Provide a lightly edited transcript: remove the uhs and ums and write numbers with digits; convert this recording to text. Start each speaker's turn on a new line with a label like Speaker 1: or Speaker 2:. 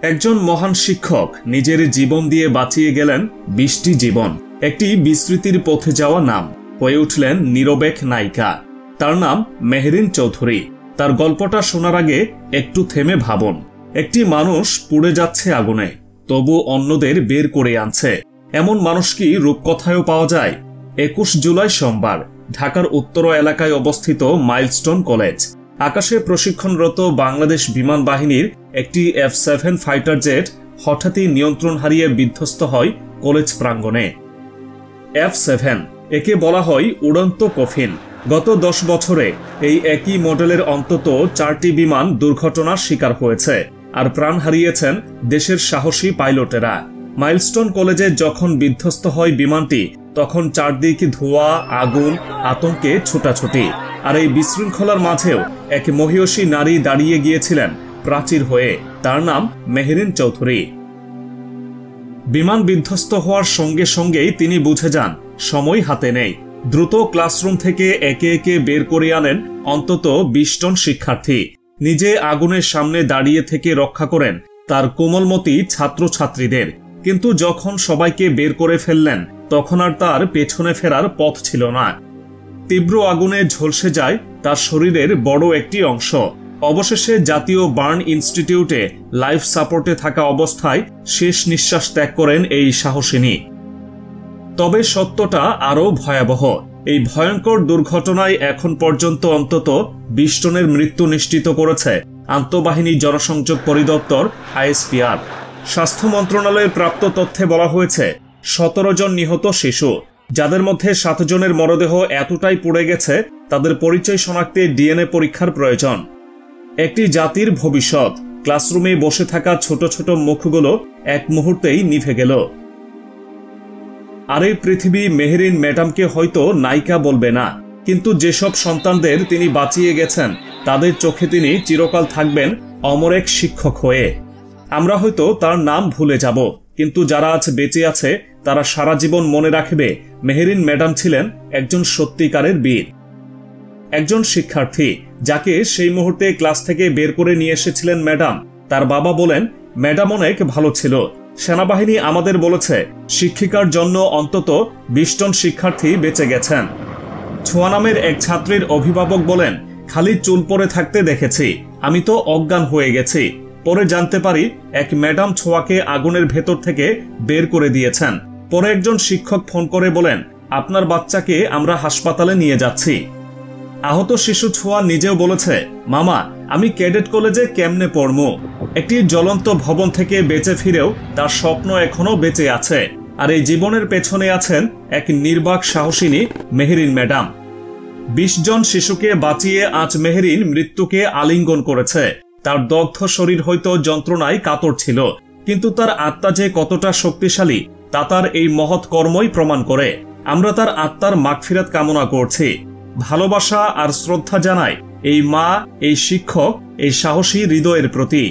Speaker 1: একজন মহান শিক্ষক নিজের জীবন দিয়ে বাঁচিয়ে গেলেন 20টি জীবন। একটি বিস্মৃতির পথে যাওয়া নাম হয়ে উঠলেন নিরবেক নায়িকা। তার নাম মেহেরিন চৌধুরী। তার গল্পটা শোনার আগে একটু থেমে ভাবুন। একটি মানুষ পুড়ে যাচ্ছে আগুনে, তবু অন্যদের বের করে আনছে। এমন মানুষ কি রূপকথায়ও পাওয়া যায়? 21 জুলাই সোমবার ঢাকার উত্তর এলাকায় অবস্থিত মাইলস্টোন কলেজ। আকাশে প্রশিক্ষণরত বাংলাদেশ বিমান বাহিনীর একটি F-7 ফাইটার জেট হঠাৎই নিয়ন্ত্রণ হারিয়ে বিধ্বস্ত হয় কলেজ প্রাঙ্গণে। F-7 একে বলা হয় উড়ন্ত কফিন। গত 10 বছরে এই একই মডেলের অন্তত 4টি বিমান দুর্ঘটনার শিকার হয়েছে, আর প্রাণ হারিয়েছেন দেশের সাহসী পাইলটেরা। মাইলস্টোন কলেজে যখন বিধ্বস্ত হয় বিমানটি, তখন চারদিকে ধোঁয়া, আগুন, আতঙ্কে ছোটাছুটি। আর এই বিশৃঙ্খলার মাঝেও এক মহিয়সী নারী দাঁড়িয়ে গিয়েছিলেন প্রাচীর হয়ে। তার নাম মেহেরিন চৌধুরী। বিমান বিধ্বস্ত হওয়ার সঙ্গে সঙ্গেই তিনি বুঝে যান সময় হাতে নেই। দ্রুত ক্লাসরুম থেকে একে একে বের করে আনেন অন্তত 20 জন শিক্ষার্থী। নিজে আগুনের সামনে দাঁড়িয়ে থেকে রক্ষা করেন তার কোমলমতি ছাত্রছাত্রীদের। কিন্তু যখন সবাইকে বের করে ফেললেন, তখন আর তার পেছনে ফেরার পথ ছিল না। তীব্র আগুনে ঝলসে যায় তার শরীরের বড় একটি অংশ। অবশেষে জাতীয় বার্ন ইনস্টিটিউটে লাইফ সাপোর্টে থাকা অবস্থায় শেষ নিঃশ্বাস ত্যাগ করেন এই সাহসিনী। তবে সত্যটা আরও ভয়াবহ। এই ভয়ঙ্কর দুর্ঘটনায় এখন পর্যন্ত অন্তত 20 জনের মৃত্যু নিশ্চিত করেছে আন্তঃবাহিনী জনসংযোগ পরিদপ্তর ISPR। স্বাস্থ্য মন্ত্রণালয়ের প্রাপ্ত তথ্যে বলা হয়েছে 17 জন নিহত শিশু, যাদের মধ্যে 7 জনের মরদেহ এতটাই পুড়ে গেছে তাদের পরিচয় শনাক্তে DNA পরীক্ষার প্রয়োজন। একটি জাতির ভবিষ্যৎ। ক্লাসরুমে বসে থাকা ছোট ছোট মুখগুলো এক মুহূর্তেই নিভে গেল। আর এই পৃথিবী মেহেরিন ম্যাডামকে হয়তো নায়িকা বলবে না, কিন্তু যেসব সন্তানদের তিনি বাঁচিয়ে গেছেন তাদের চোখে তিনি চিরকাল থাকবেন অমর এক শিক্ষক হয়ে। আমরা হয়তো তার নাম ভুলে যাব, কিন্তু যারা আজ বেঁচে আছে তারা সারা জীবন মনে রাখবে মেহেরিন ম্যাডাম ছিলেন একজন সত্যিকারের বীর। একজন শিক্ষার্থী যাকে সেই মুহূর্তে ক্লাস থেকে বের করে নিয়ে এসেছিলেন ম্যাডাম, তার বাবা বলেন, ম্যাডাম অনেক ভালো ছিল। সেনাবাহিনী আমাদের বলেছে শিক্ষিকার জন্য অন্তত 20 জন শিক্ষার্থী বেঁচে গেছেন। ছোঁয়া নামের এক ছাত্রীর অভিভাবক বলেন, খালি চুল পরে থাকতে দেখেছি, আমি তো অজ্ঞান হয়ে গেছি। পরে জানতে পারি এক ম্যাডাম ছোঁয়াকে আগুনের ভেতর থেকে বের করে দিয়েছেন। পরে একজন শিক্ষক ফোন করে বলেন, আপনার বাচ্চাকে আমরা হাসপাতালে নিয়ে যাচ্ছি। আহত শিশু ছোঁয়া নিজেও বলেছে, মামা আমি ক্যাডেট কলেজে কেমনে পড়মু। একটি জ্বলন্ত ভবন থেকে বেঁচে ফিরেও তার স্বপ্ন এখনো বেঁচে আছে। আর এই জীবনের পেছনে আছেন এক নির্বাক সাহসিনী মেহেরিন ম্যাডাম। 20 জন শিশুকে বাঁচিয়ে আজ মেহেরিন মৃত্যুকে আলিঙ্গন করেছে। তার দগ্ধ শরীর হয়তো যন্ত্রণায় কাতর ছিল, কিন্তু তার আত্মা যে কতটা শক্তিশালী তা তার এই মহৎ কর্মই প্রমাণ করে। আমরা তার আত্মার মাগফিরাত কামনা করছি। ভালোবাসা আর শ্রদ্ধা জানাই এই মা, এই শিক্ষক, এই সাহসী হৃদয়ের প্রতি।